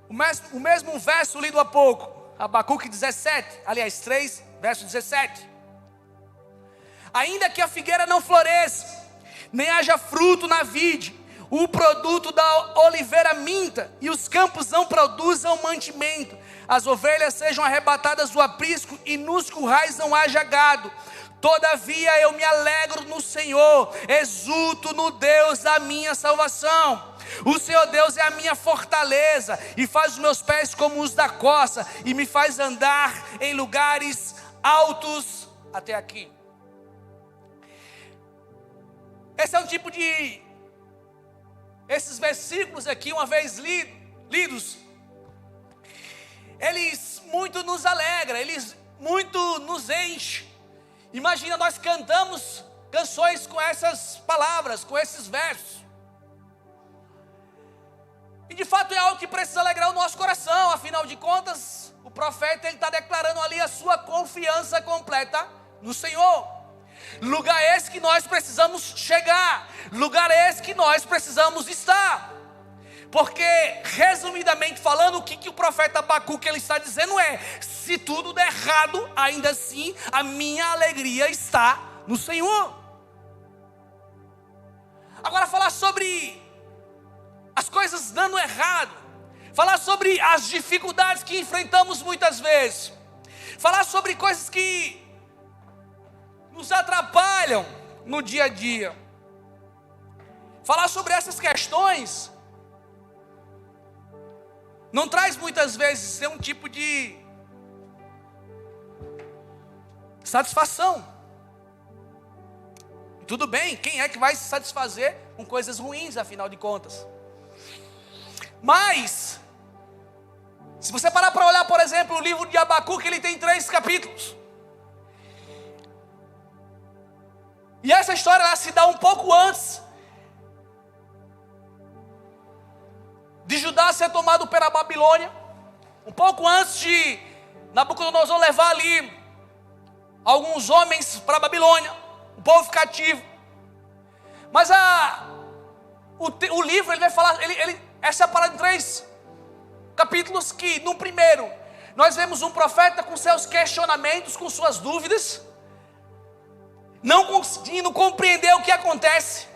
O mesmo verso lido há pouco, Abacuque 17, aliás 3, verso 17. Ainda que a figueira não floresça, nem haja fruto na vide, o produto da oliveira minta, e os campos não produzam mantimento, as ovelhas sejam arrebatadas do aprisco, e nos currais não haja gado. Todavia eu me alegro no Senhor, exulto no Deus da minha salvação. O Senhor Deus é a minha fortaleza, e faz os meus pés como os da coça, e me faz andar em lugares altos. Até aqui. Esse é um tipo de... Esses versículos aqui, uma vez lidos, eles muito nos alegram, eles muito nos enchem. Imagina, nós cantamos canções com essas palavras, com esses versos. E de fato é algo que precisa alegrar o nosso coração. Afinal de contas, o profeta está declarando ali a sua confiança completa no Senhor. Lugar esse que nós precisamos chegar, lugar esse que nós precisamos estar. Porque, resumidamente falando, o que o profeta Abacuque ele está dizendo é: se tudo der errado, ainda assim a minha alegria está no Senhor. Agora, falar sobre as coisas dando errado, falar sobre as dificuldades que enfrentamos muitas vezes, falar sobre coisas que nos atrapalham no dia a dia, falar sobre essas questões não traz muitas vezes nenhum tipo de satisfação. Tudo bem, quem é que vai se satisfazer com coisas ruins, afinal de contas? Mas, se você parar para olhar, por exemplo, o livro de Abacuque, ele tem 3 capítulos. E essa história ela se dá um pouco antes de Judá ser tomado pela Babilônia, um pouco antes de Nabucodonosor levar ali alguns homens para a Babilônia, o povo cativo. Mas o livro ele vai falar, é separado em 3 capítulos, que no primeiro nós vemos um profeta com seus questionamentos, com suas dúvidas, não conseguindo compreender o que acontece.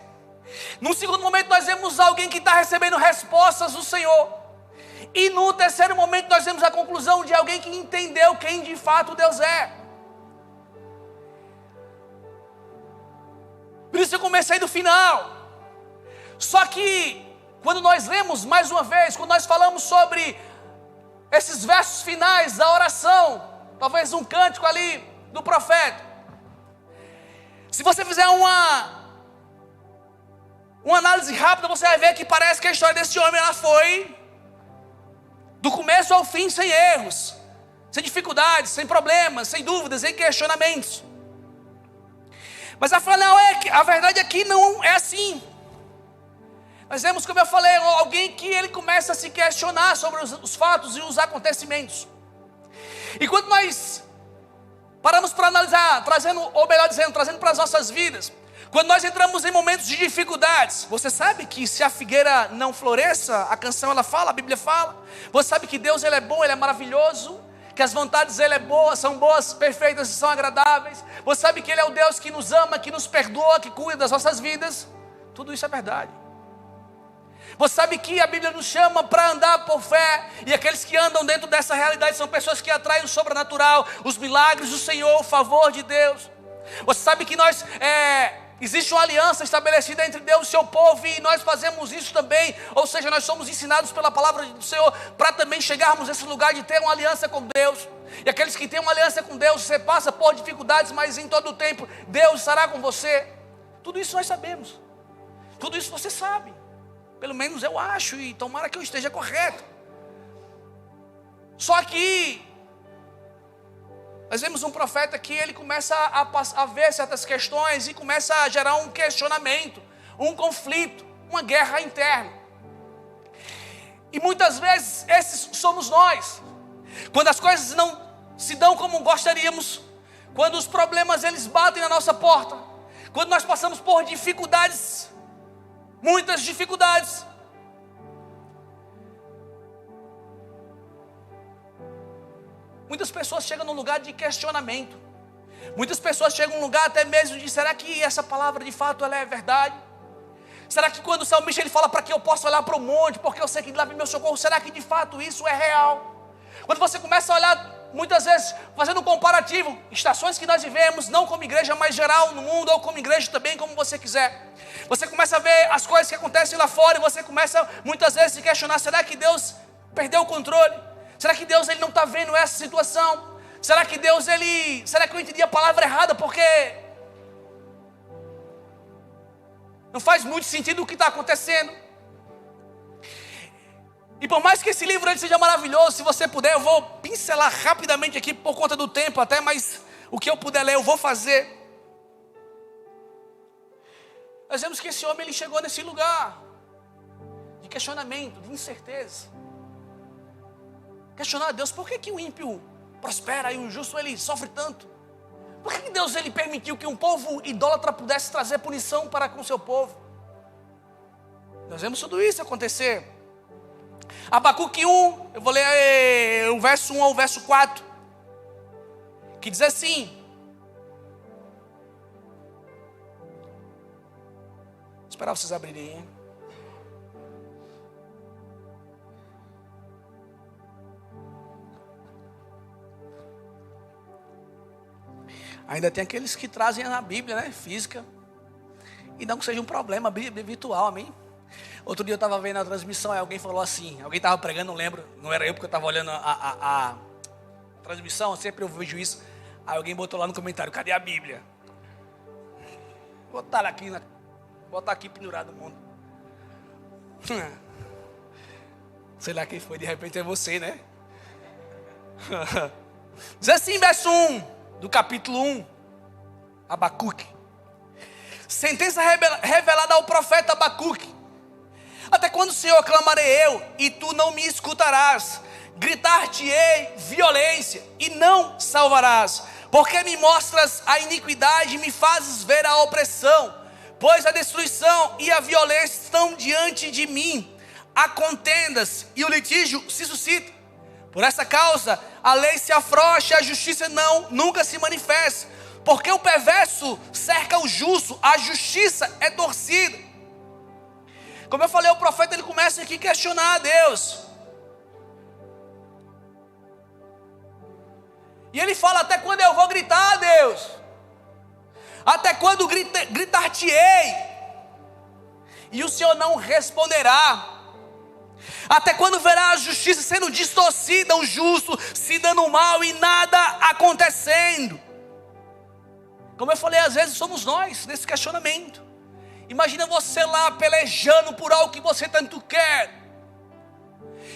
No segundo momento nós vemos alguém que está recebendo respostas do Senhor. E no terceiro momento nós vemos a conclusão de alguém que entendeu quem de fato Deus é. Por isso eu comecei do final. Só que quando nós lemos mais uma vez, quando nós falamos sobre esses versos finais da oração, talvez um cântico ali do profeta, se você fizer uma análise rápida, você vai ver que parece que a história desse homem ela foi do começo ao fim sem erros, sem dificuldades, sem problemas, sem dúvidas, sem questionamentos. Mas a verdade aqui não é assim. Nós vemos, como eu falei, alguém que ele começa a se questionar sobre os fatos e os acontecimentos. E quando nós paramos para analisar, trazendo para as nossas vidas, quando nós entramos em momentos de dificuldades, você sabe que se a figueira não floresça, a canção ela fala, a Bíblia fala. Você sabe que Deus ele é bom, ele é maravilhoso, que as vontades dele são boas, perfeitas e são agradáveis. Você sabe que ele é o Deus que nos ama, que nos perdoa, que cuida das nossas vidas. Tudo isso é verdade. Você sabe que a Bíblia nos chama para andar por fé, e aqueles que andam dentro dessa realidade são pessoas que atraem o sobrenatural, os milagres do Senhor, o favor de Deus. Você sabe que existe uma aliança estabelecida entre Deus e seu povo, e nós fazemos isso também, ou seja, nós somos ensinados pela palavra do Senhor para também chegarmos a esse lugar de ter uma aliança com Deus. E aqueles que têm uma aliança com Deus, você passa por dificuldades, mas em todo o tempo Deus estará com você. Tudo isso nós sabemos, tudo isso você sabe, pelo menos eu acho, e tomara que eu esteja correto. Só que nós vemos um profeta que ele começa a ver certas questões e começa a gerar um questionamento, um conflito, uma guerra interna. E muitas vezes esses somos nós. Quando as coisas não se dão como gostaríamos, quando os problemas eles batem na nossa porta, quando nós passamos por dificuldades, muitas dificuldades, Muitas pessoas chegam num lugar de questionamento. Muitas pessoas chegam num lugar até mesmo de, será que essa palavra de fato ela é verdade? Será que quando o salmista ele fala para que eu possa olhar para o monte, porque eu sei que lá vem meu socorro, será que de fato isso é real? Quando você começa a olhar, muitas vezes, fazendo um comparativo, estações que nós vivemos, não como igreja mais geral no mundo, ou como igreja também, como você quiser. Você começa a ver as coisas que acontecem lá fora, e você começa muitas vezes a se questionar, será que Deus perdeu o controle? Será que Deus ele não está vendo essa situação? Será que Deus será que eu entendi a palavra errada? Porque não faz muito sentido o que está acontecendo. E por mais que esse livro ele seja maravilhoso, se você puder, eu vou pincelar rapidamente aqui por conta do tempo até, mas o que eu puder ler eu vou fazer. Nós vemos que esse homem ele chegou nesse lugar de questionamento, de incerteza. Questionar a Deus, por que o ímpio prospera e o justo ele sofre tanto? Por que Deus ele permitiu que um povo idólatra pudesse trazer punição para com o seu povo? Nós vemos tudo isso acontecer. Abacuque 1, eu vou ler o verso 1 ao verso 4, que diz assim: vou esperar vocês abrirem, hein? Ainda tem aqueles que trazem a Bíblia, né, física, e não que seja um problema, a Bíblia virtual, amém? Outro dia eu estava vendo a transmissão, aí alguém falou assim, alguém estava pregando, não lembro, não era eu porque eu estava olhando a transmissão, sempre eu vejo isso, aí alguém botou lá no comentário, cadê a Bíblia? Botar aqui pendurado no mundo. Sei lá quem foi, de repente é você, né? Diz assim, verso 1 do capítulo 1, Abacuque. Sentença revelada ao profeta Abacuque. Até quando, Senhor, clamarei eu, e tu não me escutarás? Gritar-te-ei violência, e não salvarás. Porque me mostras a iniquidade, e me fazes ver a opressão. Pois a destruição e a violência estão diante de mim. Há contendas, e o litígio se suscita. Por essa causa, a lei se afrouxa, a justiça nunca se manifesta. Porque o perverso cerca o justo, a justiça é torcida. Como eu falei, o profeta ele começa aqui a questionar a Deus. E ele fala, até quando eu vou gritar a Deus? Até quando gritar-te-ei? E o Senhor não responderá. Até quando verá a justiça sendo distorcida, o justo se dando mal e nada acontecendo? Como eu falei, às vezes somos nós nesse questionamento. Imagina você lá pelejando por algo que você tanto quer.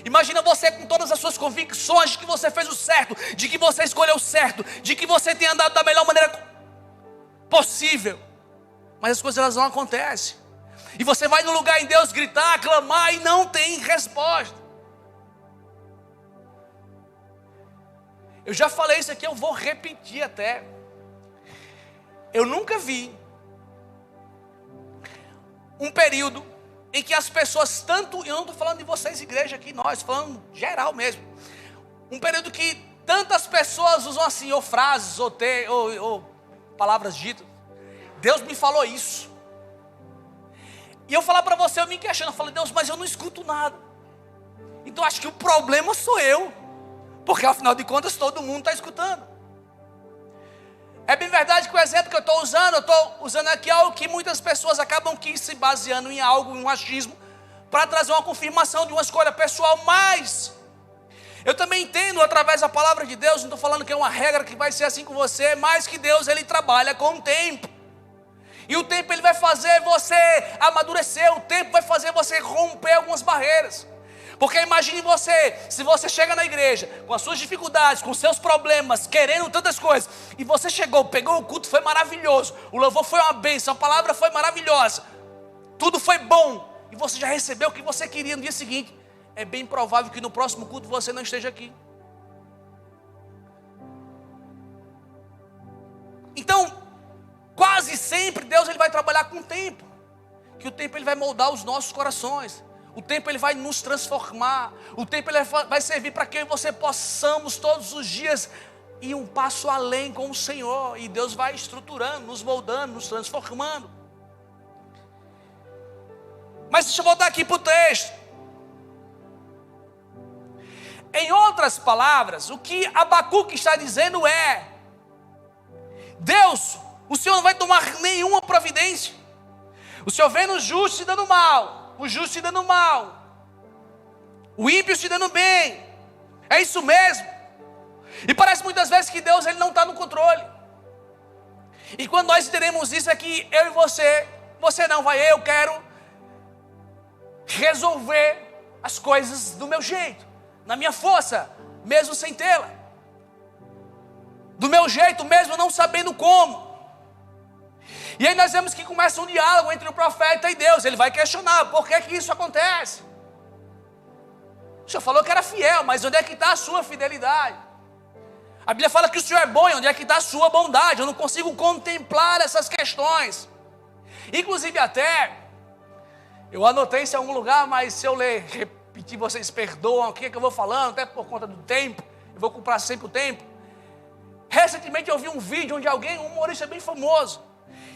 Imagina você com todas as suas convicções de que você fez o certo, de que você escolheu o certo, de que você tem andado da melhor maneira possível. Mas as coisas elas não acontecem. E você vai no lugar em Deus gritar, clamar e não tem resposta. Eu já falei isso aqui, eu vou repetir até. Eu nunca vi um período em que as pessoas tanto, eu não estou falando de vocês igreja aqui, nós, falando geral mesmo. Um período que tantas pessoas usam assim, ou frases, ou palavras ditas. Deus me falou isso. E eu falar para você, eu me questiono, eu falo, Deus, mas eu não escuto nada. Então acho que o problema sou eu. Porque afinal de contas todo mundo está escutando. É bem verdade que o exemplo que eu estou usando aqui algo que muitas pessoas acabam se baseando em algo, em um achismo, para trazer uma confirmação de uma escolha pessoal, mas eu também entendo através da palavra de Deus, não estou falando que é uma regra que vai ser assim com você, mas que Deus ele trabalha com o tempo. E o tempo ele vai fazer você amadurecer, o tempo vai fazer você romper algumas barreiras. Porque imagine você, se você chega na igreja com as suas dificuldades, com os seus problemas, querendo tantas coisas, e você chegou, pegou o culto, foi maravilhoso, o louvor foi uma bênção, a palavra foi maravilhosa, tudo foi bom, e você já recebeu o que você queria no dia seguinte, é bem provável que no próximo culto você não esteja aqui. Então, quase sempre Deus ele vai trabalhar com o tempo. Que o tempo ele vai moldar os nossos corações. O tempo ele vai nos transformar. O tempo ele vai servir para que eu e você possamos todos os dias ir um passo além com o Senhor. E Deus vai estruturando, nos moldando, nos transformando. Mas deixa eu voltar aqui para o texto. Em outras palavras, o que Abacuque está dizendo é: Deus, o Senhor não vai tomar nenhuma providência. O Senhor vendo o justo se dando mal, o justo se dando mal, o ímpio se dando bem. É isso mesmo. E parece muitas vezes que Deus ele não está no controle. E quando nós entendemos isso é que eu e você não vai, eu quero resolver as coisas do meu jeito, na minha força, mesmo sem tê-la, do meu jeito, mesmo não sabendo como. E aí nós vemos que começa um diálogo entre o profeta e Deus. Ele vai questionar, por que que isso acontece? O Senhor falou que era fiel, mas onde é que está a sua fidelidade? A Bíblia fala que o Senhor é bom, e onde é que está a sua bondade? Eu não consigo contemplar essas questões. Inclusive até, eu anotei isso em algum lugar, mas se eu ler, repetir, vocês perdoam o que é que eu vou falando, até por conta do tempo, eu vou comprar sempre o tempo. Recentemente eu vi um vídeo onde alguém, um humorista bem famoso,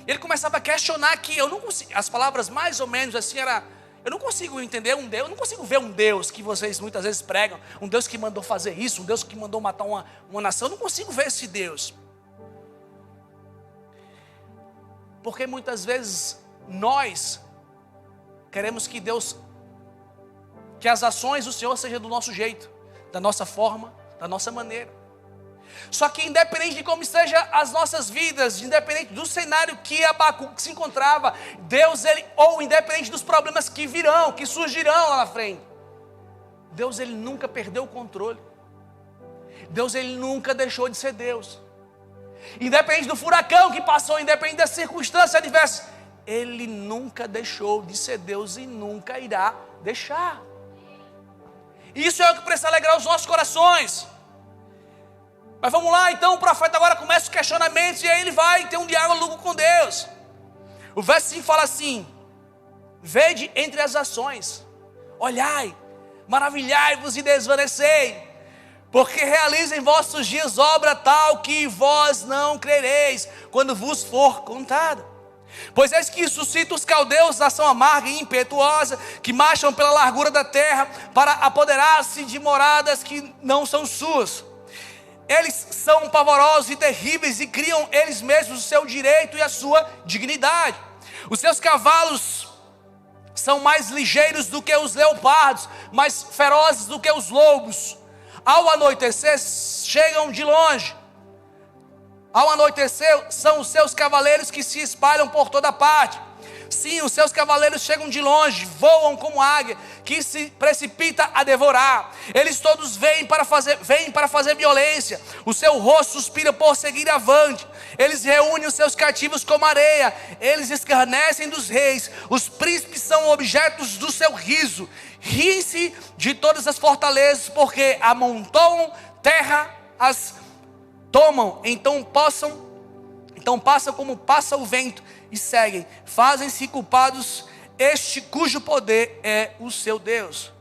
ele começava a questionar que eu não consigo, as palavras mais ou menos assim era, eu não consigo entender um Deus, eu não consigo ver um Deus que vocês muitas vezes pregam, um Deus que mandou fazer isso, um Deus que mandou matar uma nação, eu não consigo ver esse Deus. Porque muitas vezes nós queremos que Deus, que as ações do Senhor sejam do nosso jeito, da nossa forma, da nossa maneira. Só que independente de como estejam as nossas vidas, independente do cenário que Abacuque se encontrava, Deus, ou independente dos problemas que virão, que surgirão lá na frente, Deus, ele nunca perdeu o controle. Deus, ele nunca deixou de ser Deus. Independente do furacão que passou, independente das circunstâncias adversas, ele nunca deixou de ser Deus e nunca irá deixar. Isso é o que precisa alegrar os nossos corações. Mas vamos lá, então o profeta agora começa os questionamentos e aí ele vai ter um diálogo com Deus. O verso 5 fala assim: vede entre as ações, olhai, maravilhai-vos e desvanecei, porque realiza em vossos dias obra tal que vós não crereis, quando vos for contada. Pois eis que suscita os caldeus, nação amarga e impetuosa, que marcham pela largura da terra, para apoderar-se de moradas que não são suas. Eles são pavorosos e terríveis e criam eles mesmos o seu direito e a sua dignidade. Os seus cavalos são mais ligeiros do que os leopardos, mais ferozes do que os lobos. Ao anoitecer, chegam de longe. Ao anoitecer, são os seus cavaleiros que se espalham por toda parte. Sim, os seus cavaleiros chegam de longe, voam como águia, que se precipita a devorar. Eles todos vêm para fazer violência. O seu rosto suspira por seguir avante. Eles reúnem os seus cativos como areia. Eles escarnecem dos reis. Os príncipes são objetos do seu riso. Riem-se de todas as fortalezas, porque amontoam terra, as tomam, então passam como passa o vento e seguem, fazem-se culpados, este cujo poder é o seu Deus.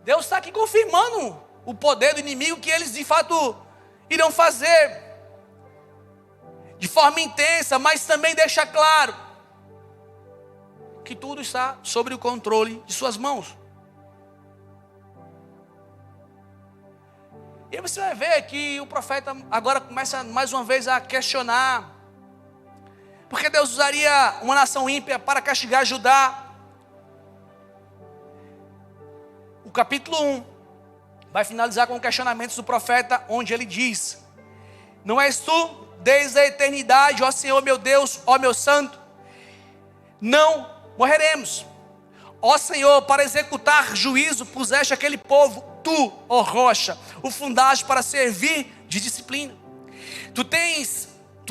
Deus está aqui confirmando o poder do inimigo, que eles de fato irão fazer de forma intensa, mas também deixa claro que tudo está sob o controle de suas mãos. E aí você vai ver que o profeta agora começa mais uma vez a questionar: por que Deus usaria uma nação ímpia para castigar Judá? O capítulo 1 vai finalizar com questionamentos do profeta, onde ele diz: não és tu, desde a eternidade, ó Senhor meu Deus, ó meu santo, não morreremos. Ó Senhor, para executar juízo puseste aquele povo, tu, ó rocha, o fundaste para servir de disciplina. Tu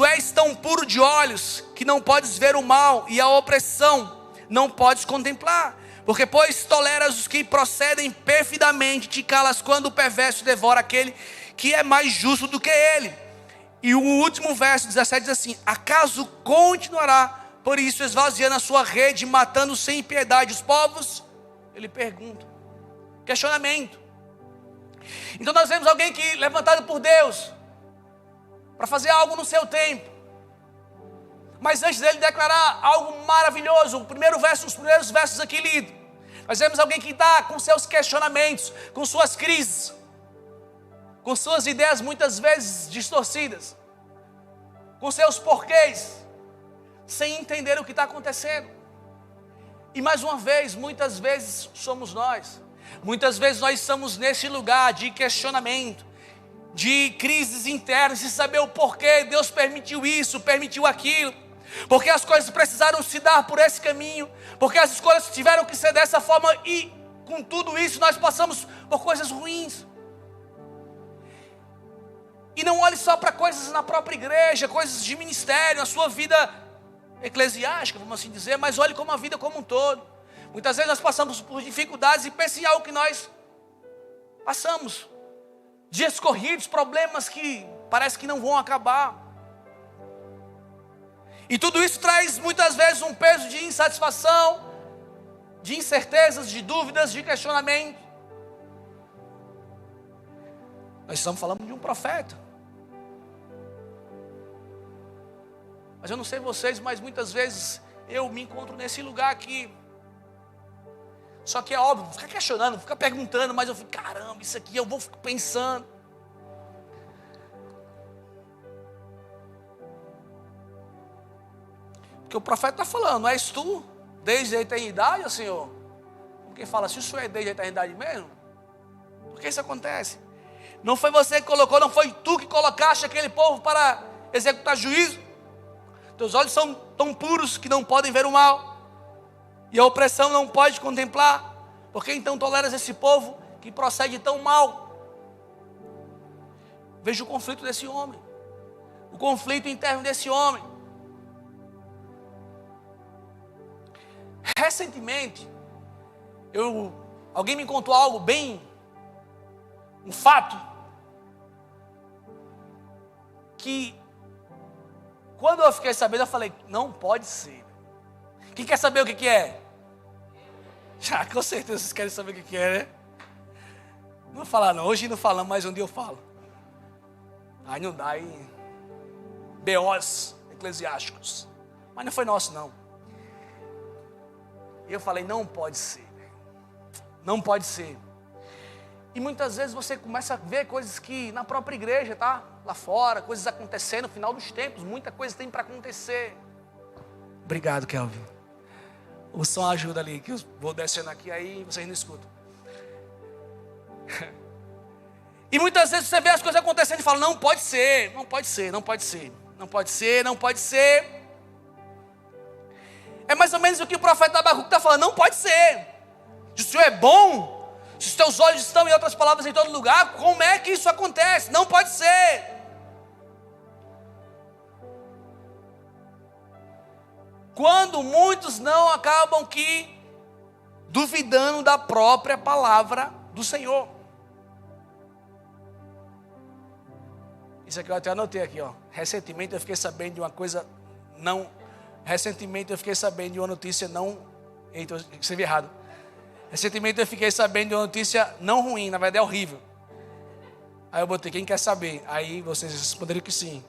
és tão puro de olhos que não podes ver o mal, e a opressão não podes contemplar. Porque pois toleras os que procedem perfidamente, te calas quando o perverso devora aquele que é mais justo do que ele. E o último verso 17 diz assim: acaso continuará Por isso, esvaziando a sua rede, matando sem piedade os povos, ele pergunta. Questionamento. Então nós vemos alguém que levantado por Deus para fazer algo no seu tempo. Mas antes dele declarar algo maravilhoso, os primeiros versos aqui lidos, nós vemos alguém que está com seus questionamentos, com suas crises, com suas ideias muitas vezes distorcidas, com seus porquês, sem entender o que está acontecendo. E mais uma vez, muitas vezes somos nós. Muitas vezes nós estamos nesse lugar de questionamento, de crises internas, de saber o porquê Deus permitiu isso, permitiu aquilo, porque as coisas precisaram se dar por esse caminho, porque as escolhas tiveram que ser dessa forma, e com tudo isso nós passamos por coisas ruins. E não olhe só para coisas na própria igreja, coisas de ministério, na sua vida eclesiástica, vamos assim dizer, mas olhe como a vida como um todo. Muitas vezes nós passamos por dificuldades e pense em algo que nós passamos, dias corridos, problemas que parece que não vão acabar. E tudo isso traz muitas vezes um peso de insatisfação, de incertezas, de dúvidas, de questionamento. Nós estamos falando de um profeta. Mas eu não sei vocês, mas muitas vezes eu me encontro nesse lugar aqui. Só que é óbvio, fica questionando, fica perguntando, mas eu fico, caramba, isso aqui eu vou ficar pensando. Porque o profeta está falando, não és tu, desde a eternidade, ó Senhor? Porque fala, se isso é desde a eternidade mesmo, por que isso acontece? Não foi você que colocou, não foi tu que colocaste aquele povo para executar juízo? Teus olhos são tão puros que não podem ver o mal, e a opressão não pode contemplar. Por que então toleras esse povo que procede tão mal? Veja o conflito desse homem, o conflito interno desse homem. Recentemente, alguém me contou algo um fato, que quando eu fiquei sabendo, eu falei, não pode ser. Quem quer saber o que é? Já, com certeza vocês querem saber o que é, né? Não vou falar não, hoje não falamos, mas um dia eu falo. Aí não dá, aí B.O.s eclesiásticos. Mas não foi nosso não. E eu falei, não pode ser. Não pode ser. E muitas vezes você começa a ver coisas que na própria igreja, tá? Lá fora, coisas acontecendo no final dos tempos, muita coisa tem para acontecer. Obrigado, Kelvin. O som ajuda ali, que eu vou descendo aqui, aí vocês não escutam. E muitas vezes você vê as coisas acontecendo e fala, não pode ser, não pode ser, não pode ser, não pode ser, não pode ser. É mais ou menos o que o profeta Abacuque está falando, não pode ser. Se o Senhor é bom, se os teus olhos estão, em outras palavras, em todo lugar, como é que isso acontece? Não pode ser. Quando muitos não acabam duvidando da própria palavra do Senhor. Isso aqui eu até anotei aqui, ó. Recentemente eu fiquei sabendo de uma coisa Recentemente eu fiquei sabendo de uma notícia Eita, eu escrevi errado. Recentemente eu fiquei sabendo de uma notícia não ruim, na verdade é horrível. Aí eu botei, quem quer saber? Aí vocês responderam que sim.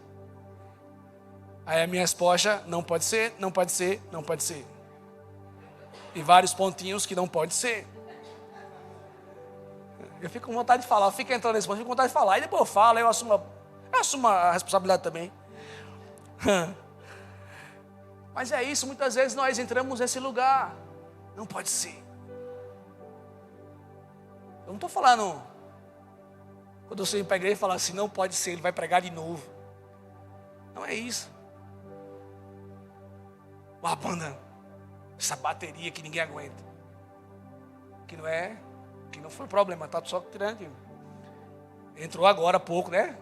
Aí a minha resposta, não pode ser, não pode ser, não pode ser. E vários pontinhos que não pode ser. Eu fico com vontade de falar, eu fico entrando nesse ponto, eu fico com vontade de falar. Aí depois eu falo, eu assumo a responsabilidade também. Mas é isso, muitas vezes nós entramos nesse lugar. Não pode ser. Eu não estou falando, quando você vem para a igreja e fala assim, não pode ser, ele vai pregar de novo. Não é isso. Uma banda, essa bateria que ninguém aguenta. Que não foi problema, tá só tirando. Entrou agora há pouco, né?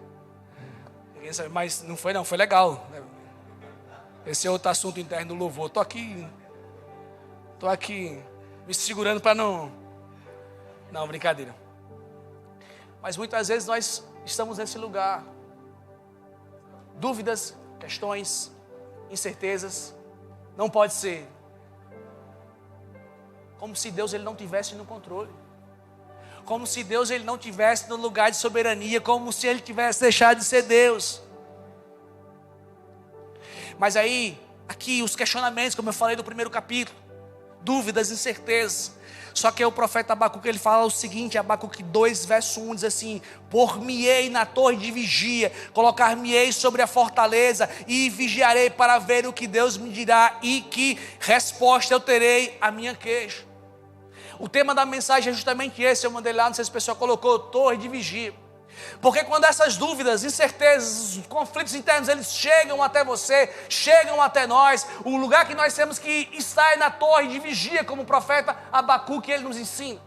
Ninguém sabe, mas não, foi legal. Esse é outro assunto interno do louvor. Estou aqui me segurando para não... Não, brincadeira. Mas muitas vezes nós estamos nesse lugar. Dúvidas, questões, incertezas. Não pode ser. Como se Deus ele não tivesse no controle. Como se Deus ele não tivesse no lugar de soberania. Como se ele tivesse deixado de ser Deus. Mas aí, aqui os questionamentos, como eu falei no primeiro capítulo. Dúvidas, incertezas. Só que aí o profeta Abacuque ele fala o seguinte, Abacuque 2 verso 1 diz assim: por-me-ei na torre de vigia, colocar-me-ei sobre a fortaleza e vigiarei para ver o que Deus me dirá e que resposta eu terei à minha queixa. O tema da mensagem é justamente esse, eu mandei lá, não sei se o pessoal colocou, torre de vigia. Porque quando essas dúvidas, incertezas, conflitos internos, eles chegam até você, chegam até nós, o lugar que nós temos que estar é na torre de vigia, como o profeta Abacuque ele nos ensina.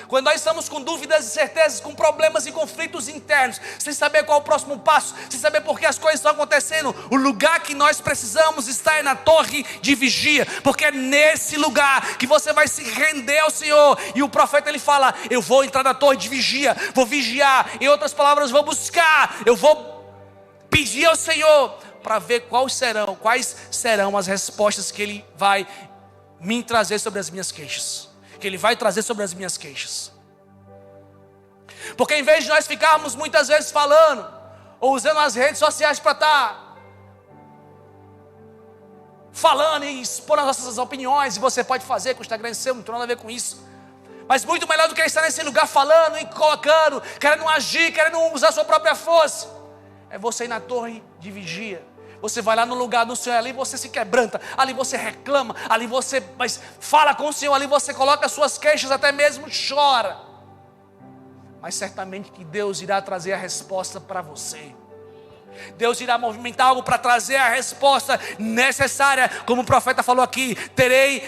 Quando nós estamos com dúvidas, incertezas, com problemas e conflitos internos, sem saber qual é o próximo passo, sem saber por que as coisas estão acontecendo, o lugar que nós precisamos estar é na torre de vigia, porque é nesse lugar que você vai se render ao Senhor. E o profeta ele fala: eu vou entrar na torre de vigia, vou vigiar, em outras palavras, vou buscar, eu vou pedir ao Senhor para ver quais serão as respostas que Ele vai me trazer sobre as minhas queixas. Que Ele vai trazer sobre as minhas queixas. Porque em vez de nós ficarmos muitas vezes falando, ou usando as redes sociais para estar falando e expor as nossas opiniões, e você pode fazer com o Instagram seu, não tem nada a ver com isso. Mas muito melhor do que estar nesse lugar falando e colocando, querendo agir, querendo usar a sua própria força, é você ir na torre de vigia. Você vai lá no lugar do Senhor, ali você se quebranta, ali você reclama, ali você fala com o Senhor, ali você coloca as suas queixas, até mesmo chora. Mas certamente que Deus irá trazer a resposta para você. Deus irá movimentar algo para trazer a resposta necessária, como o profeta falou aqui: terei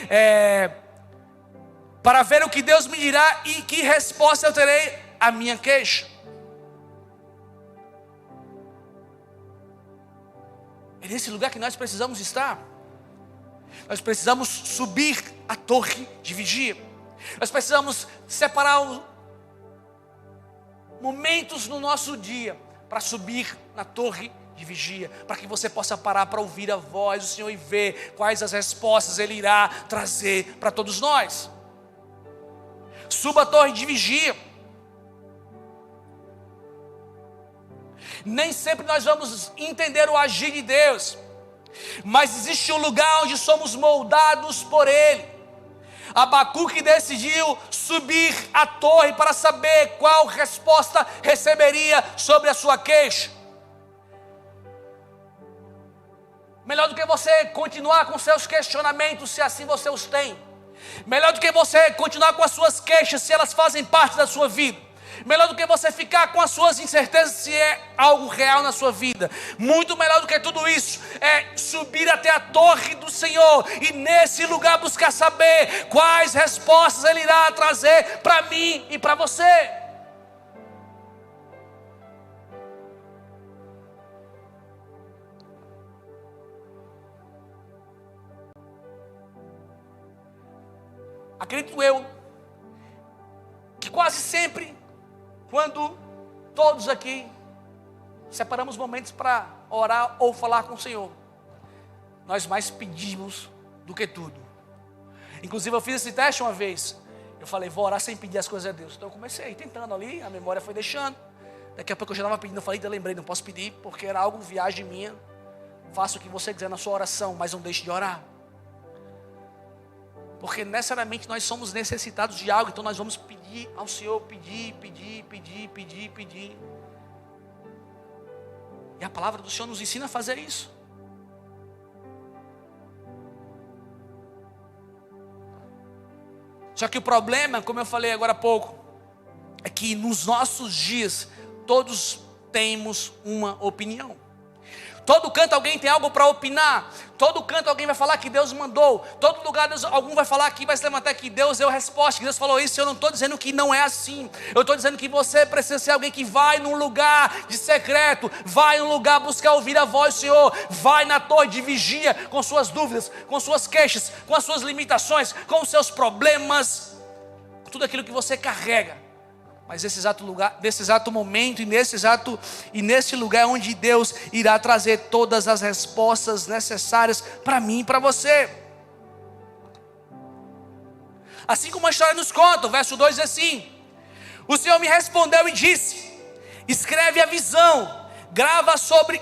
para ver o que Deus me dirá e que resposta eu terei à minha queixa. É nesse lugar que nós precisamos estar. Nós precisamos subir a torre de vigia. Nós precisamos separar momentos no nosso dia para subir na torre de vigia, para que você possa parar para ouvir a voz do Senhor e ver quais as respostas Ele irá trazer para todos nós. Suba a torre de vigia. Nem sempre nós vamos entender o agir de Deus, mas existe um lugar onde somos moldados por Ele. Abacuque decidiu subir a torre para saber qual resposta receberia sobre a sua queixa. Melhor do que você continuar com seus questionamentos, se assim você os tem. Melhor do que você continuar com as suas queixas, se elas fazem parte da sua vida. Melhor do que você ficar com as suas incertezas, se é algo real na sua vida. Muito melhor do que tudo isso é subir até a torre do Senhor e nesse lugar buscar saber quais respostas Ele irá trazer para mim e para você. Acredito eu que quase sempre, quando todos aqui separamos momentos para orar ou falar com o Senhor, nós mais pedimos do que tudo. Inclusive eu fiz esse teste uma vez. Eu falei, vou orar sem pedir as coisas a Deus. Então eu comecei tentando ali, a memória foi deixando. Daqui a pouco eu já estava pedindo, eu falei, eu lembrei, não posso pedir, porque era algo, viagem minha. Faça o que você quiser na sua oração, mas não deixe de orar. Porque necessariamente nós somos necessitados de algo, então nós vamos pedir ao Senhor, pedir. E a palavra do Senhor nos ensina a fazer isso. Só que o problema, como eu falei agora há pouco, é que nos nossos dias, todos temos uma opinião. Todo canto alguém tem algo para opinar. Todo canto alguém vai falar que Deus mandou. Todo lugar algum vai falar que vai se levantar que Deus deu resposta, que Deus falou isso. Eu não estou dizendo que não é assim. Eu estou dizendo que você precisa ser alguém que vai num lugar de secreto. Vai num lugar buscar ouvir a voz do Senhor. Vai na torre de vigia com suas dúvidas, com suas queixas, com as suas limitações, com os seus problemas, com tudo aquilo que você carrega. Mas nesse exato lugar, nesse exato momento e nesse lugar é onde Deus irá trazer todas as respostas necessárias para mim e para você. Assim como a história nos conta, o verso 2 diz assim: o Senhor me respondeu e disse: escreve a visão, grava sobre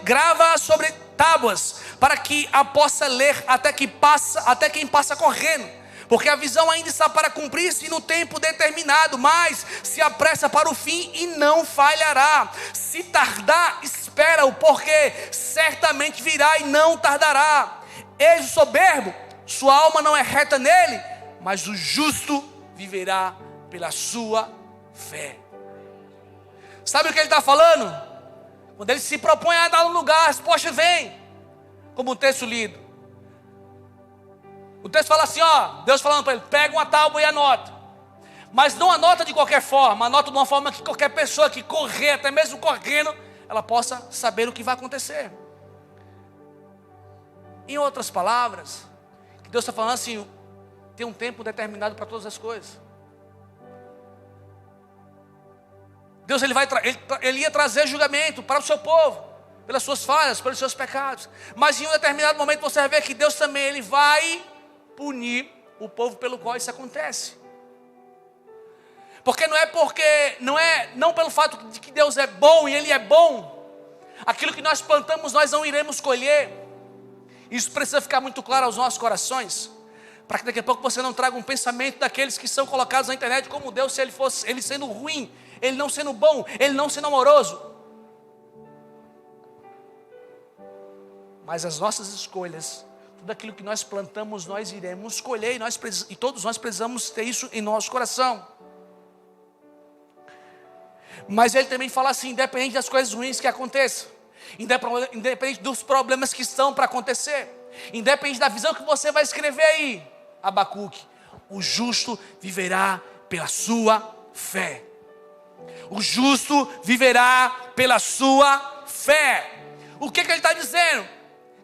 tábuas, para que a possa ler até quem passa correndo. Porque a visão ainda está para cumprir-se no tempo determinado, mas se apressa para o fim e não falhará. Se tardar, espera-o, porque certamente virá e não tardará. Eis o soberbo, sua alma não é reta nele, mas o justo viverá pela sua fé. Sabe o que ele está falando? Quando ele se propõe a dar um lugar, a resposta vem, como o texto lido. O texto fala assim, Deus falando para ele: pega uma tábua e anota. Mas não anota de qualquer forma, anota de uma forma que qualquer pessoa que correr, até mesmo correndo, ela possa saber o que vai acontecer. Em outras palavras, que Deus está falando assim: tem um tempo determinado para todas as coisas. Deus ele ia trazer julgamento para o seu povo, pelas suas falhas, pelos seus pecados. Mas em um determinado momento você vai ver que Deus também ele vai punir o povo pelo qual isso acontece. Porque não pelo fato de que Deus é bom e Ele é bom, aquilo que nós plantamos nós não iremos colher. Isso precisa ficar muito claro aos nossos corações, para que daqui a pouco você não traga um pensamento daqueles que são colocados na internet como Deus, se Ele sendo ruim, Ele não sendo bom, Ele não sendo amoroso. Mas as nossas escolhas, tudo aquilo que nós plantamos, nós iremos colher, e todos nós precisamos ter isso em nosso coração. Mas ele também fala assim: independente das coisas ruins que aconteçam, independente dos problemas que estão para acontecer, independente da visão que você vai escrever aí, Abacuque, o justo viverá pela sua fé. O justo viverá pela sua fé. O que ele está dizendo?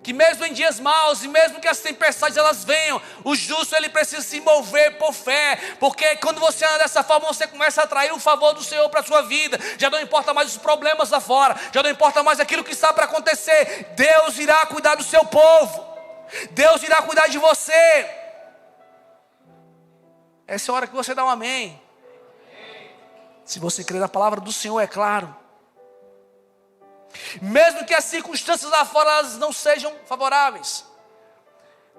Que mesmo em dias maus, e mesmo que as tempestades elas venham, o justo ele precisa se mover por fé. Porque quando você anda dessa forma, você começa a atrair o favor do Senhor para a sua vida. Já não importa mais os problemas lá fora, já não importa mais aquilo que está para acontecer. Deus irá cuidar do seu povo, Deus irá cuidar de você. Essa é a hora que você dá um amém. Se você crer na palavra do Senhor, é claro. Mesmo que as circunstâncias lá fora elas não sejam favoráveis,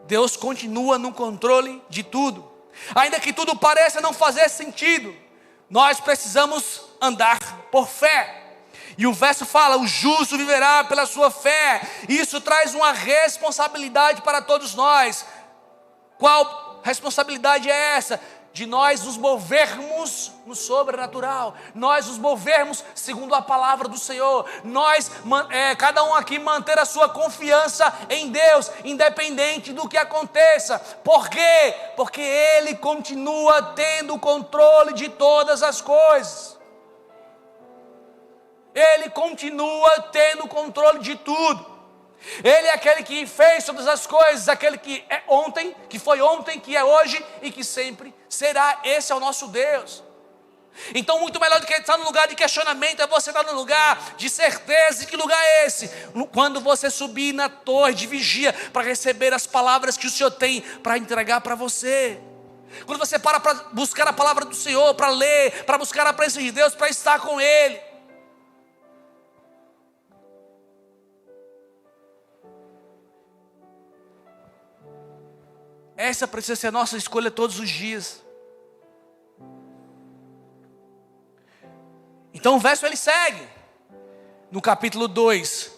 Deus continua no controle de tudo. Ainda que tudo pareça não fazer sentido, nós precisamos andar por fé. E o verso fala: o justo viverá pela sua fé. Isso traz uma responsabilidade para todos nós. Qual responsabilidade é essa? De nós nos movermos no sobrenatural, nós nos movermos segundo a palavra do Senhor, cada um aqui manter a sua confiança em Deus, independente do que aconteça. Por quê? Porque Ele continua tendo o controle de todas as coisas. Ele continua tendo o controle de tudo. Ele é aquele que fez todas as coisas, aquele que é ontem, que foi ontem, que é hoje e que sempre será. Esse é o nosso Deus. Então muito melhor do que estar no lugar de questionamento, é você estar no lugar de certeza. E que lugar é esse? Quando você subir na torre de vigia para receber as palavras que o Senhor tem para entregar para você. Quando você para buscar a palavra do Senhor, para ler, para buscar a presença de Deus, para estar com Ele. Essa precisa ser a nossa escolha todos os dias. Então o verso ele segue. No capítulo 2.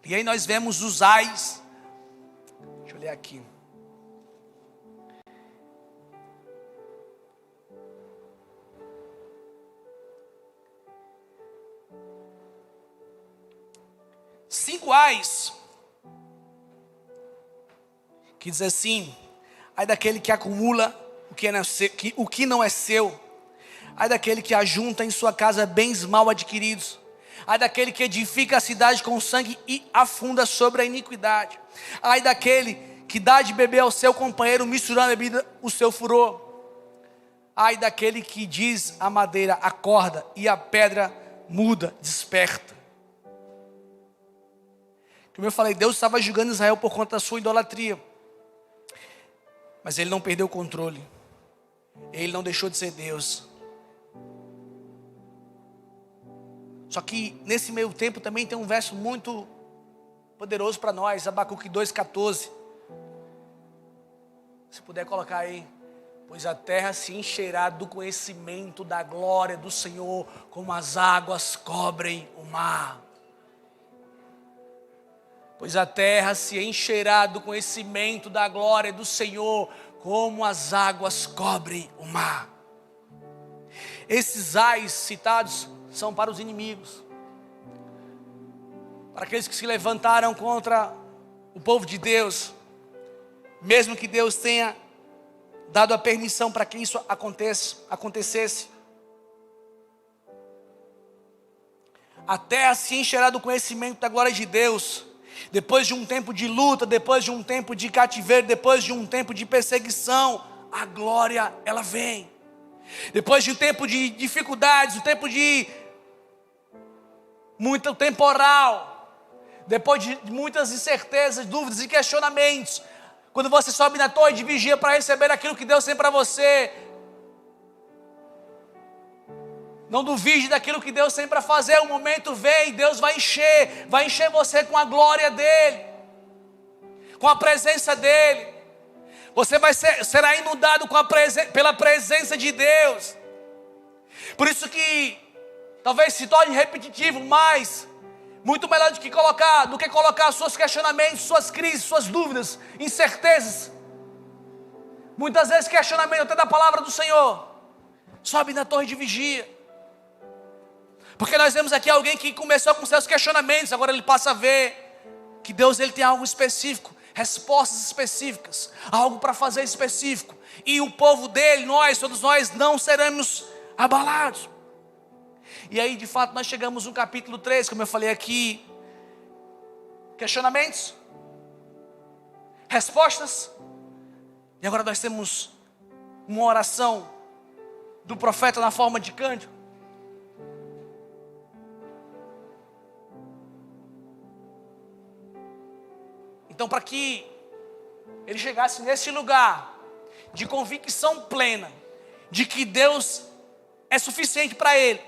E aí nós vemos os ais. Deixa eu ler aqui. Cinco ais, que diz assim: ai daquele que acumula o que não é seu, ai daquele que ajunta em sua casa bens mal adquiridos, ai daquele que edifica a cidade com sangue e afunda sobre a iniquidade, ai daquele que dá de beber ao seu companheiro, misturando a bebida o seu furor, ai daquele que diz à madeira acorda e a pedra muda, desperta. Como eu falei, Deus estava julgando Israel por conta da sua idolatria. Mas ele não perdeu o controle. Ele não deixou de ser Deus. Só que nesse meio tempo também tem um verso muito poderoso para nós, Abacuque 2,14. Se puder colocar aí. Pois a terra se encherá do conhecimento da glória do Senhor, como as águas cobrem o mar. Pois a terra se encherá do conhecimento da glória do Senhor, como as águas cobrem o mar. Esses ais citados são para os inimigos, para aqueles que se levantaram contra o povo de Deus, mesmo que Deus tenha dado a permissão para que isso acontecesse. A terra se encherá do conhecimento da glória de Deus. Depois de um tempo de luta, depois de um tempo de cativeiro, depois de um tempo de perseguição, a glória ela vem. Depois de um tempo de dificuldades, um tempo de muito temporal, depois de muitas incertezas, dúvidas e questionamentos, quando você sobe na torre de vigia para receber aquilo que Deus tem para você, não duvide daquilo que Deus tem para fazer. O momento vem, Deus vai encher você com a glória dEle, com a presença dEle. Você será inundado pela presença de Deus. Por isso que talvez se torne repetitivo, mas muito melhor do que colocar seus questionamentos, suas crises, suas dúvidas, incertezas. Muitas vezes questionamento até da palavra do Senhor. Sobe na torre de vigia. Porque nós vemos aqui alguém que começou com seus questionamentos, agora ele passa a ver que Deus ele tem algo específico, respostas específicas, algo para fazer específico. E o povo dele, todos nós não seremos abalados. E aí de fato nós chegamos no capítulo 3, como eu falei aqui. Questionamentos, respostas. E agora nós temos uma oração do profeta na forma de cântico. Então, para que ele chegasse nesse lugar de convicção plena, de que Deus é suficiente para ele,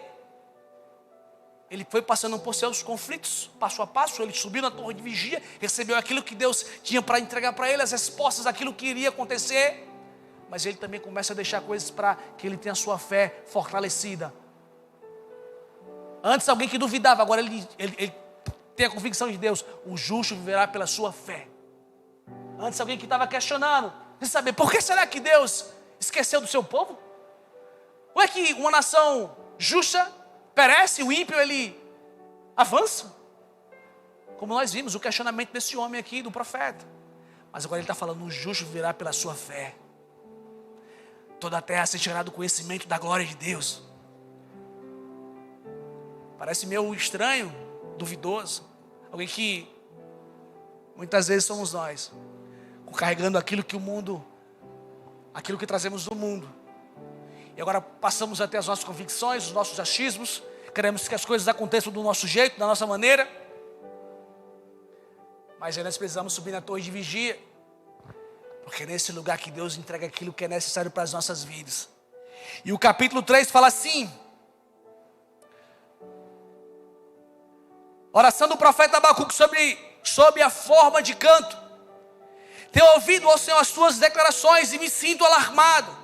ele foi passando por seus conflitos, passo a passo. Ele subiu na torre de vigia, recebeu aquilo que Deus tinha para entregar para ele, as respostas daquilo que iria acontecer. Mas ele também começa a deixar coisas para que ele tenha a sua fé fortalecida. Antes alguém que duvidava, agora ele tem a convicção de Deus. O justo viverá pela sua fé. Antes alguém que estava questionando, sem saber, por que será que Deus esqueceu do seu povo? Ou é que uma nação justa perece, o ímpio ele avança? Como nós vimos o questionamento desse homem aqui, do profeta. Mas agora ele está falando, o justo viverá pela sua fé. Toda a terra se encherá do conhecimento da glória de Deus. Parece meio estranho, duvidoso. Alguém que muitas vezes somos nós, carregando aquilo que o mundo, aquilo que trazemos do mundo. E agora passamos até as nossas convicções, os nossos achismos. Queremos que as coisas aconteçam do nosso jeito, da nossa maneira. Mas aí nós precisamos subir na torre de vigia. Porque é nesse lugar que Deus entrega aquilo que é necessário para as nossas vidas. E o capítulo 3 fala assim. Oração do profeta Abacuque sobre a forma de canto. Tenho ouvido, ó Senhor, as tuas declarações e me sinto alarmado.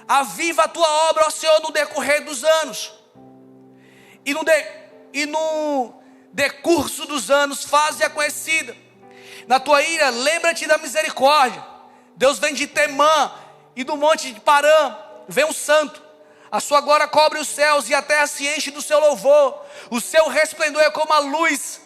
Aviva a tua obra, ó Senhor, no decorrer dos anos. E no decurso dos anos, faze-a conhecida. Na tua ira, lembra-te da misericórdia. Deus vem de Temã e do monte de Parã, vem um santo. A sua glória cobre os céus e a terra se enche do seu louvor. O seu resplendor é como a luz.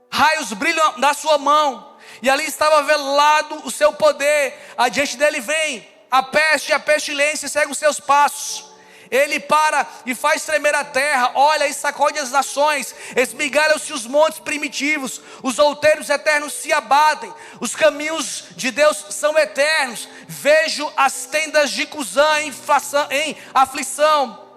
Raios brilham da sua mão. E ali estava velado o seu poder. Adiante dele vem a peste e a pestilência segue os seus passos. Ele para e faz tremer a terra, olha e sacode as nações, esmigalham-se os montes primitivos, os outeiros eternos se abatem, os caminhos de Deus são eternos. Vejo as tendas de Cusã em aflição,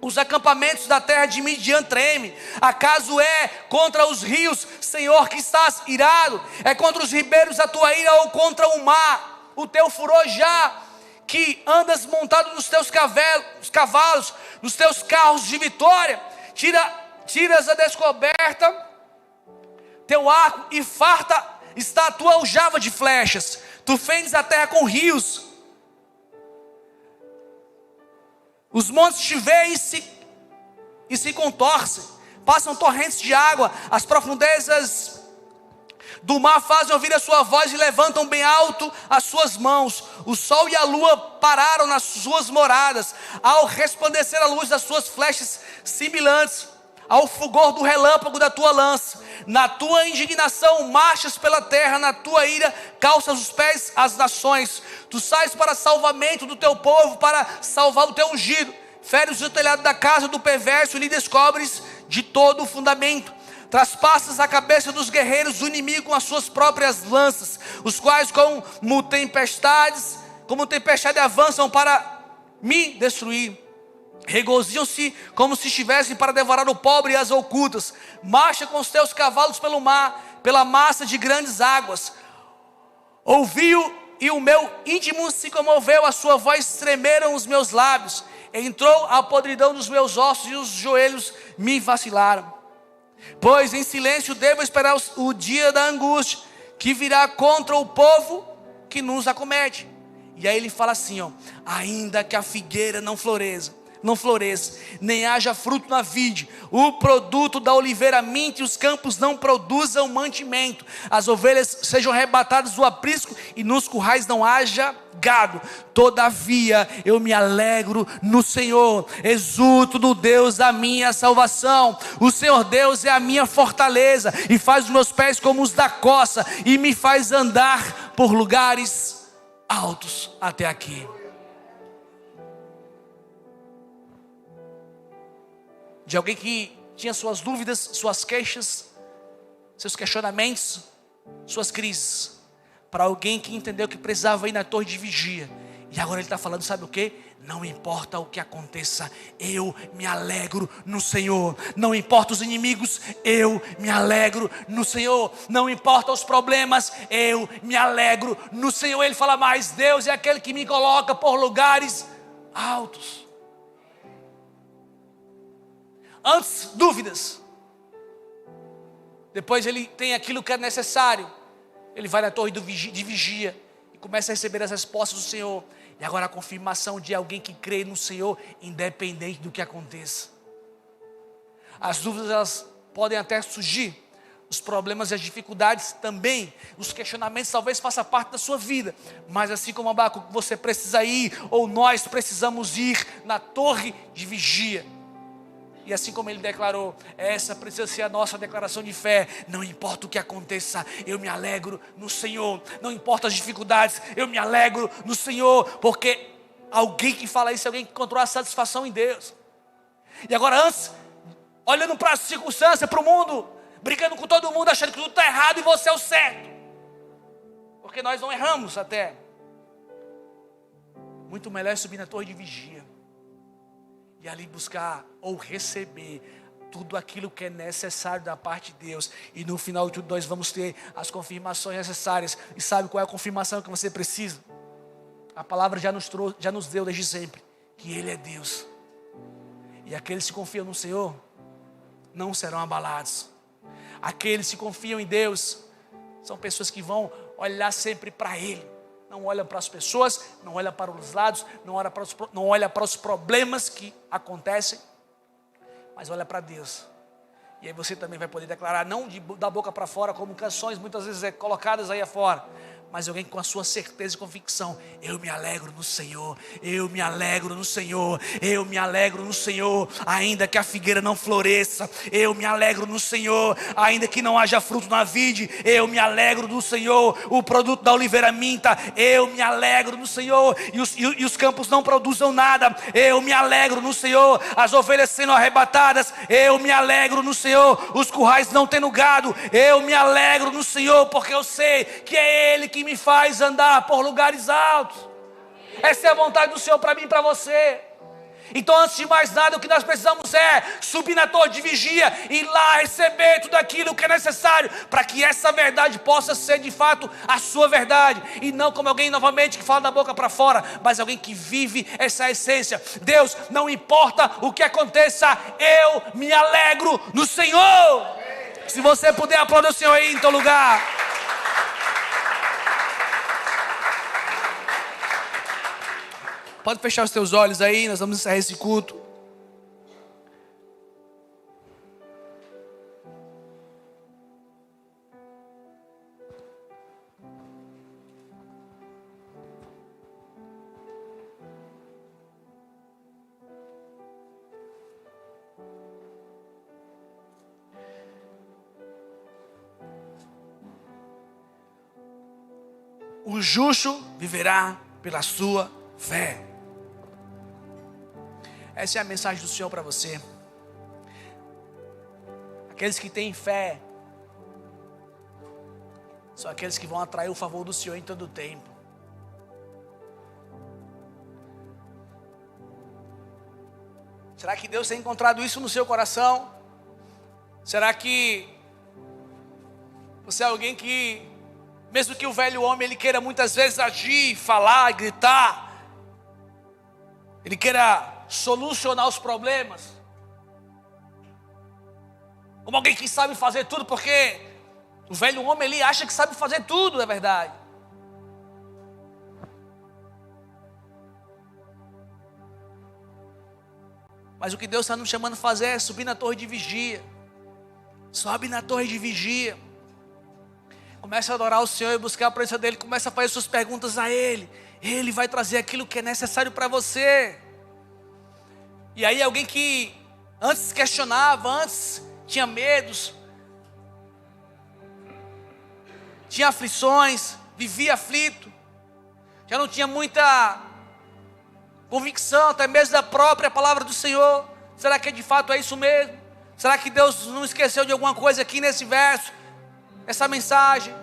Os acampamentos da terra de Midian tremem. Acaso é contra os rios, Senhor, que estás irado? É contra os ribeiros a tua ira ou contra o mar? O teu furor já que andas montado nos teus cavalos, nos teus carros de vitória. Tiras a descoberta teu arco e farta está a tua aljava de flechas. Tu fendes a terra com rios. Os montes te veem e se contorcem. Passam torrentes de água. As profundezas do mar fazem ouvir a sua voz e levantam bem alto as suas mãos. O sol e a lua pararam nas suas moradas, ao resplandecer a luz das suas flechas similantes ao fulgor do relâmpago da tua lança. Na tua indignação marchas pela terra, na tua ira calças os pés às nações. Tu sais para salvamento do teu povo, para salvar o teu ungido. Feres o telhado da casa do perverso e lhe descobres de todo o fundamento. Traspassas a cabeça dos guerreiros do inimigo com as suas próprias lanças, os quais como tempestade avançam para me destruir. Regozijam-se como se estivessem para devorar o pobre e as ocultas. Marcha com os teus cavalos pelo mar, pela massa de grandes águas. Ouviu e o meu íntimo se comoveu, a sua voz tremeram os meus lábios. Entrou a podridão dos meus ossos e os joelhos me vacilaram. Pois em silêncio devo esperar o dia da angústia, que virá contra o povo que nos acomete. E aí ele fala assim, ainda que a figueira não floresça, nem haja fruto na vide, o produto da oliveira minte, os campos não produzam mantimento, as ovelhas sejam arrebatadas do aprisco e nos currais não haja gado. Todavia eu me alegro no Senhor, exulto no Deus da minha salvação. O Senhor Deus é a minha fortaleza e faz os meus pés como os da coça e me faz andar por lugares altos. Até aqui. De alguém que tinha suas dúvidas, suas queixas, seus questionamentos, suas crises, para alguém que entendeu que precisava ir na torre de vigia, e agora ele está falando, sabe o que? Não importa o que aconteça, eu me alegro no Senhor. Não importa os inimigos, eu me alegro no Senhor. Não importa os problemas, eu me alegro no Senhor. Ele fala mais, Deus é aquele que me coloca por lugares altos. Antes, dúvidas. Depois ele tem aquilo que é necessário. Ele vai na torre de vigia e começa a receber as respostas do Senhor. E agora a confirmação de alguém que crê no Senhor, independente do que aconteça. As dúvidas, elas podem até surgir. Os problemas e as dificuldades também. Os questionamentos talvez façam parte da sua vida. Mas assim como Abacuque, você precisa ir, ou nós precisamos ir na torre de vigia. E assim como ele declarou, essa precisa ser a nossa declaração de fé. Não importa o que aconteça, eu me alegro no Senhor. Não importa as dificuldades, eu me alegro no Senhor. Porque alguém que fala isso é alguém que encontrou a satisfação em Deus. E agora antes, olhando para as circunstâncias, para o mundo, brigando com todo mundo, achando que tudo está errado e você é o certo. Porque nós não erramos até. Muito melhor é subir na torre de vigia. E ali buscar ou receber tudo aquilo que é necessário da parte de Deus. E no final de tudo nós vamos ter as confirmações necessárias. E sabe qual é a confirmação que você precisa? A palavra já nos deu desde sempre, que Ele é Deus. E aqueles que confiam no Senhor não serão abalados. Aqueles que confiam em Deus são pessoas que vão olhar sempre para Ele. Não olha para as pessoas, não olha para os lados, não olha para os problemas que acontecem, mas olha para Deus. E aí você também vai poder declarar, não da boca para fora, como canções muitas vezes colocadas aí afora, mas alguém com a sua certeza e convicção. Eu me alegro no Senhor, eu me alegro no Senhor, eu me alegro no Senhor, ainda que a figueira não floresça, eu me alegro no Senhor, ainda que não haja fruto na vide, eu me alegro no Senhor, o produto da oliveira minta, eu me alegro no Senhor, e os campos não produzam nada, eu me alegro no Senhor, as ovelhas sendo arrebatadas, eu me alegro no Senhor, os currais não tendo gado, eu me alegro no Senhor, porque eu sei que é Ele que me faz andar por lugares altos. Essa é a vontade do Senhor para mim e para você. Então, antes de mais nada, o que nós precisamos é subir na torre de vigia e ir lá receber tudo aquilo que é necessário para que essa verdade possa ser de fato a sua verdade, e não como alguém novamente que fala da boca para fora, mas alguém que vive essa essência. Deus, não importa o que aconteça, eu me alegro no Senhor. Se você puder aplaudir o Senhor aí em teu lugar. Pode fechar os teus olhos aí, nós vamos encerrar esse culto. O justo viverá pela sua fé. Essa é a mensagem do Senhor para você. Aqueles que têm fé são aqueles que vão atrair o favor do Senhor em todo o tempo. Será que Deus tem encontrado isso no seu coração? Será que você é alguém que, mesmo que o velho homem ele queira muitas vezes agir, falar, gritar, ele queira solucionar os problemas, como alguém que sabe fazer tudo, porque o velho homem ele acha que sabe fazer tudo, é verdade. Mas o que Deus está nos chamando a fazer é subir na torre de vigia. Sobe na torre de vigia. Comece a adorar o Senhor e buscar a presença dEle. Comece a fazer suas perguntas a Ele. Ele vai trazer aquilo que é necessário para você. E aí alguém que antes questionava, antes tinha medos, tinha aflições, vivia aflito, já não tinha muita convicção, até mesmo da própria palavra do Senhor. Será que de fato é isso mesmo? Será que Deus não esqueceu de alguma coisa aqui nesse verso? Essa mensagem.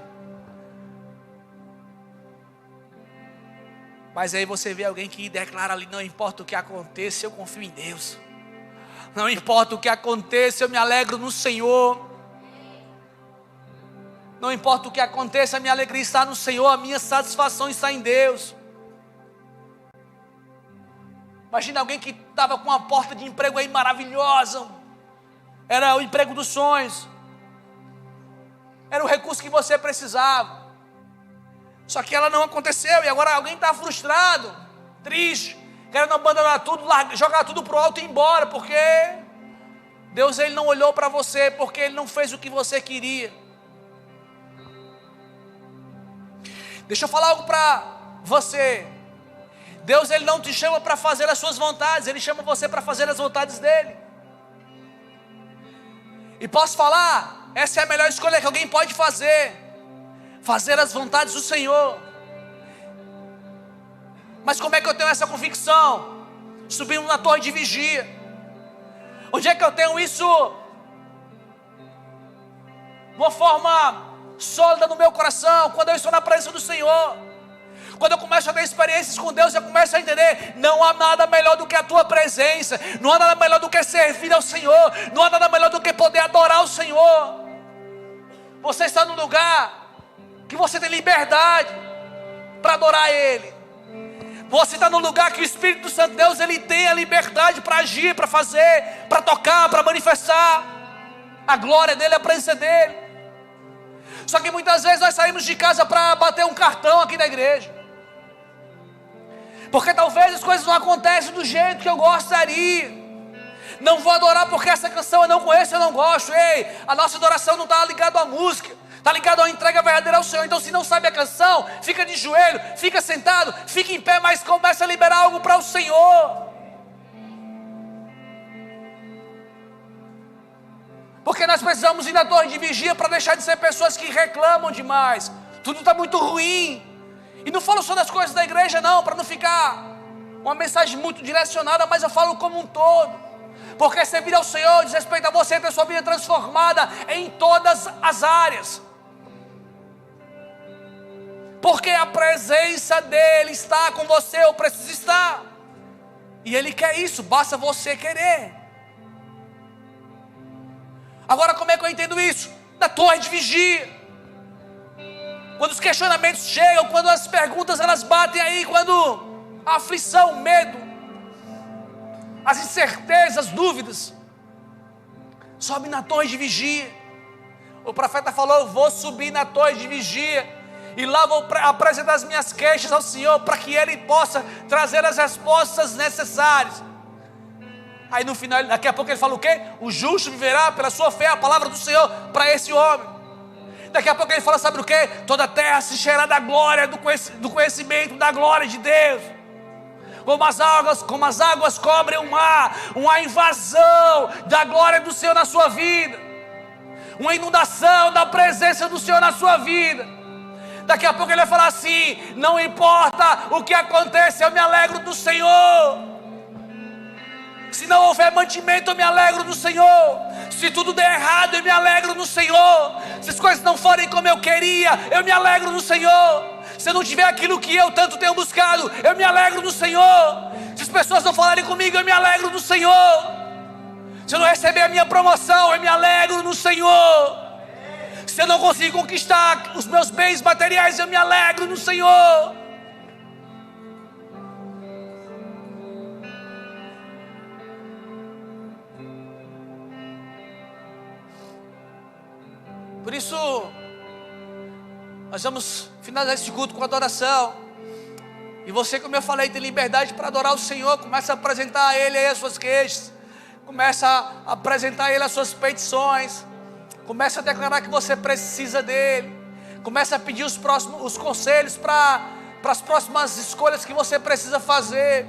Mas aí você vê alguém que declara ali: não importa o que aconteça, eu confio em Deus. Não importa o que aconteça, eu me alegro no Senhor. Não importa o que aconteça, a minha alegria está no Senhor, a minha satisfação está em Deus. Imagina alguém que estava com uma porta de emprego aí maravilhosa. Era o emprego dos sonhos. Era o recurso que você precisava. Só que ela não aconteceu. E agora alguém está frustrado, triste, querendo abandonar tudo, jogar tudo para o alto e ir embora. Porque Deus ele não olhou para você, porque Ele não fez o que você queria. Deixa eu falar algo para você. Deus ele não te chama para fazer as suas vontades. Ele chama você para fazer as vontades dEle. E posso falar, essa é a melhor escolha que alguém pode fazer. Fazer as vontades do Senhor. Mas como é que eu tenho essa convicção? Subindo na torre de vigia. Onde é que eu tenho isso? De uma forma sólida no meu coração. Quando eu estou na presença do Senhor. Quando eu começo a ter experiências com Deus, eu começo a entender: não há nada melhor do que a tua presença. Não há nada melhor do que servir ao Senhor. Não há nada melhor do que poder adorar o Senhor. Você está num lugar que você tem liberdade para adorar Ele. Você está num lugar que o Espírito Santo de Deus ele tem a liberdade para agir, para fazer, para tocar, para manifestar a glória dEle, a presença dEle. Só que muitas vezes nós saímos de casa para bater um cartão aqui na igreja. Porque talvez as coisas não acontecem do jeito que eu gostaria. Não vou adorar porque essa canção eu não conheço, eu não gosto. Ei, a nossa adoração não está ligada à música, está ligada à entrega verdadeira ao Senhor. Então se não sabe a canção, fica de joelho, fica sentado, fica em pé, mas começa a liberar algo para o Senhor. Porque nós precisamos ir na torre de vigia para deixar de ser pessoas que reclamam demais. Tudo está muito ruim. E não falo só das coisas da igreja não, para não ficar uma mensagem muito direcionada, mas eu falo como um todo. Porque servir ao Senhor diz respeito a você ter sua vida transformada em todas as áreas. Porque a presença dEle está com você, ou precisa estar. E Ele quer isso, basta você querer. Agora, como é que eu entendo isso? Da torre de vigia. Quando os questionamentos chegam, quando as perguntas elas batem aí, quando a aflição, o medo, as incertezas, as dúvidas, sobe na torre de vigia. O profeta falou: eu vou subir na torre de vigia, e lá vou apresentar as minhas queixas ao Senhor, para que Ele possa trazer as respostas necessárias. Aí no final, daqui a pouco ele fala o quê? O justo viverá pela sua fé, a palavra do Senhor para esse homem. Daqui a pouco ele fala, sabe o quê? Toda a terra se encherá da glória, do conhecimento da glória de Deus. Como as águas cobrem o mar, uma invasão da glória do Senhor na sua vida, uma inundação da presença do Senhor na sua vida. Daqui a pouco ele vai falar assim: não importa o que aconteça, eu me alegro do Senhor. Se não houver mantimento, eu me alegro no Senhor. Se tudo der errado, eu me alegro no Senhor. Se as coisas não forem como eu queria, eu me alegro no Senhor. Se eu não tiver aquilo que eu tanto tenho buscado, eu me alegro no Senhor. Se as pessoas não falarem comigo, eu me alegro no Senhor. Se eu não receber a minha promoção, eu me alegro no Senhor. Se eu não conseguir conquistar os meus bens materiais, eu me alegro no Senhor. Por isso, nós vamos finalizar esse culto com adoração. E você, como eu falei, tem liberdade para adorar o Senhor. Começa a apresentar a Ele aí as suas queixas. Começa a apresentar a Ele as suas petições. Começa a declarar que você precisa dEle. Começa a pedir os conselhos para as próximas escolhas que você precisa fazer.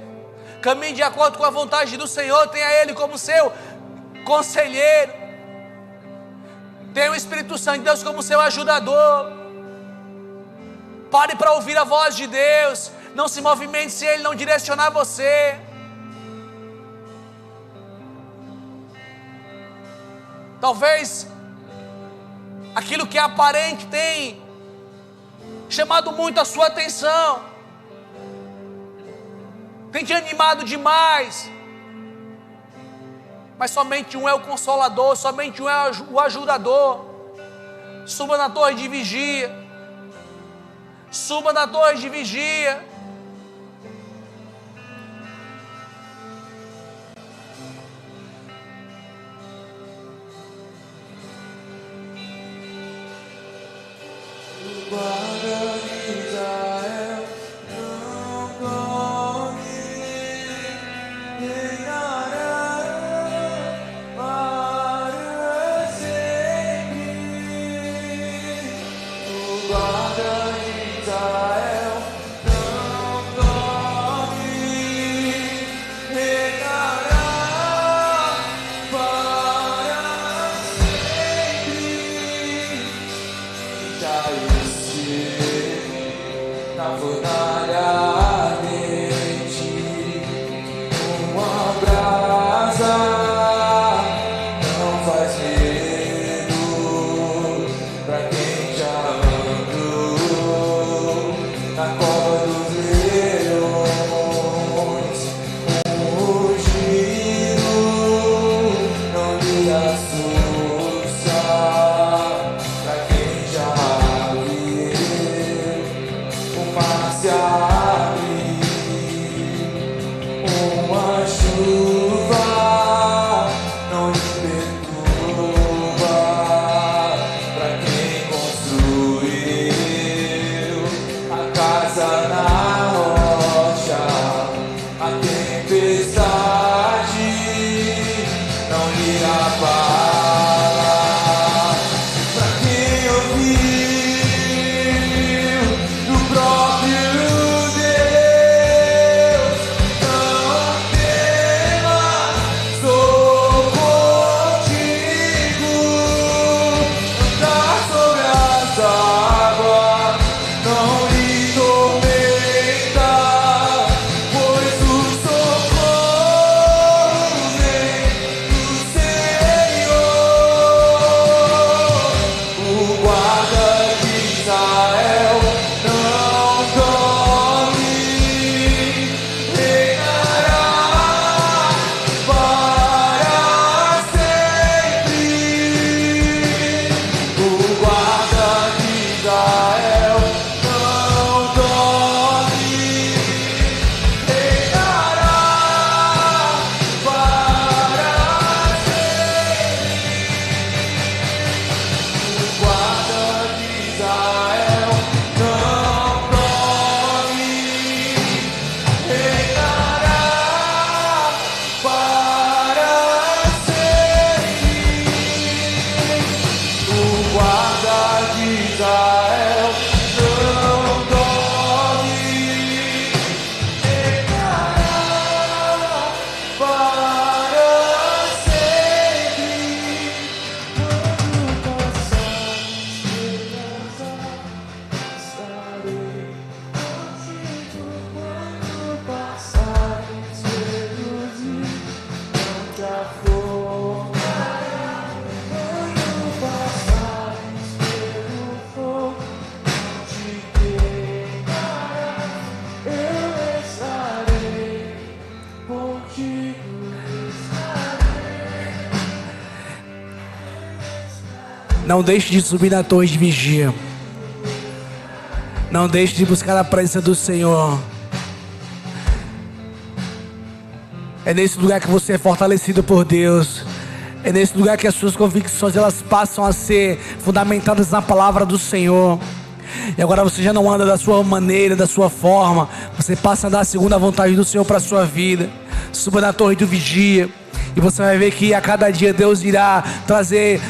Caminhe de acordo com a vontade do Senhor. Tenha Ele como seu conselheiro. Tenha o Espírito Santo de Deus como seu ajudador. Pare para ouvir a voz de Deus. Não se movimente se Ele não direcionar você. Talvez aquilo que é aparente tem chamado muito a sua atenção, tem te animado demais. Mas somente um é o consolador, somente um é o ajudador. Suba na torre de vigia. Suba na torre de vigia. Israel não dorme, reinará para sempre. O guarda de Israel não dorme, reinará para sempre. Quando passares pelos rios, não te afogará. Quando passares pelo fogo, não te queimará. Eu estarei contigo. Não deixe de subir na torre de vigia. Não deixe de buscar a presença do Senhor. É nesse lugar que você é fortalecido por Deus. É nesse lugar que as suas convicções elas passam a ser fundamentadas na palavra do Senhor. E agora você já não anda da sua maneira, da sua forma. Você passa a andar segundo a vontade do Senhor para a sua vida. Suba na torre do vigia. E você vai ver que a cada dia Deus irá trazer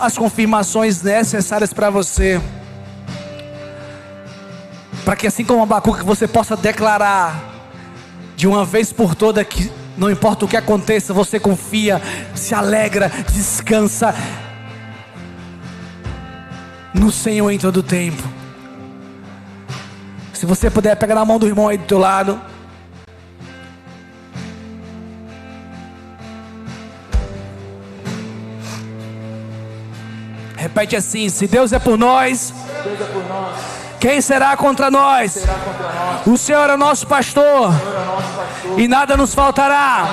as confirmações necessárias para você. Para que assim como Abacuque você possa declarar de uma vez por toda que não importa o que aconteça, você confia, se alegra, descansa no Senhor em todo o tempo. Se você puder pegar na mão do irmão aí do teu lado. Repete assim: se Deus é por nós, quem será contra nós? O Senhor é nosso pastor, e nada nos faltará.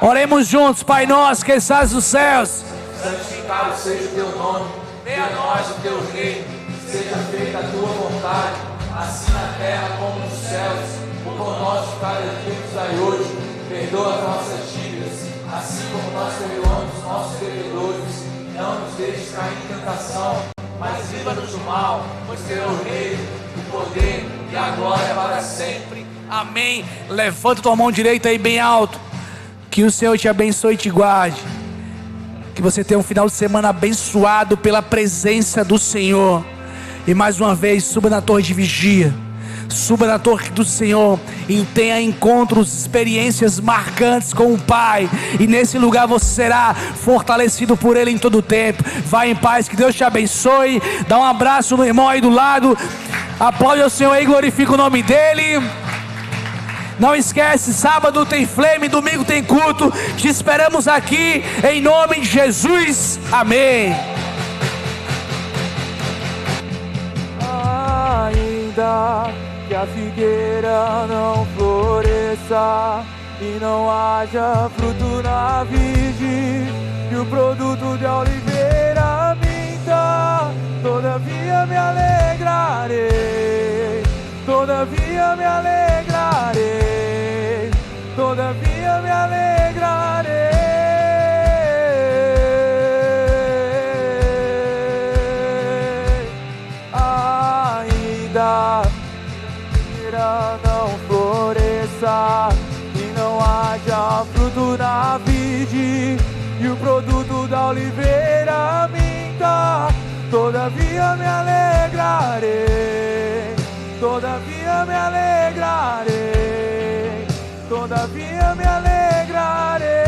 Oremos juntos. Pai nosso que estás nos céus, Santificado seja o teu nome, venha a nós o teu reino, seja feita a tua vontade, assim na terra como nos céus. O pão nosso de cada dia nos dai hoje, perdoa as nossas dívidas, assim como nós perdoamos os nossos devedores. Não nos deixes cair em tentação, mas livra-nos do mal, pois teu é o reino, o poder e a glória para sempre. amém. Levanta tua mão direita aí bem alto. Que o Senhor te abençoe e te guarde. Que você tenha um final de semana abençoado pela presença do Senhor. E mais uma vez, suba na torre de vigia. Suba na torre do Senhor e tenha encontros, experiências marcantes com o Pai. E nesse lugar você será fortalecido por Ele em todo o tempo. Vai em paz, que Deus te abençoe. Dá um abraço no irmão aí do lado. Aplaude o Senhor aí, glorifica o nome dEle. Não esquece, sábado tem flame, domingo tem culto. Te esperamos aqui em nome de Jesus. Amém. Ainda que a figueira não floresça e não haja fruto na vide, e o produto de oliveira minta, todavia me alegrarei, todavia me alegrarei, todavia me alegrarei. Ainda não floresça e não haja fruto na vide, e o produto da oliveira minta, todavia me alegrarei, todavia me alegrarei, todavia me alegrarei.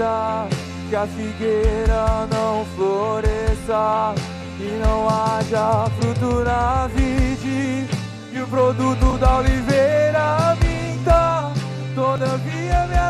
Ainda que a figueira não floresça e não haja fruto na vide, e o produto da oliveira minta, Todavia me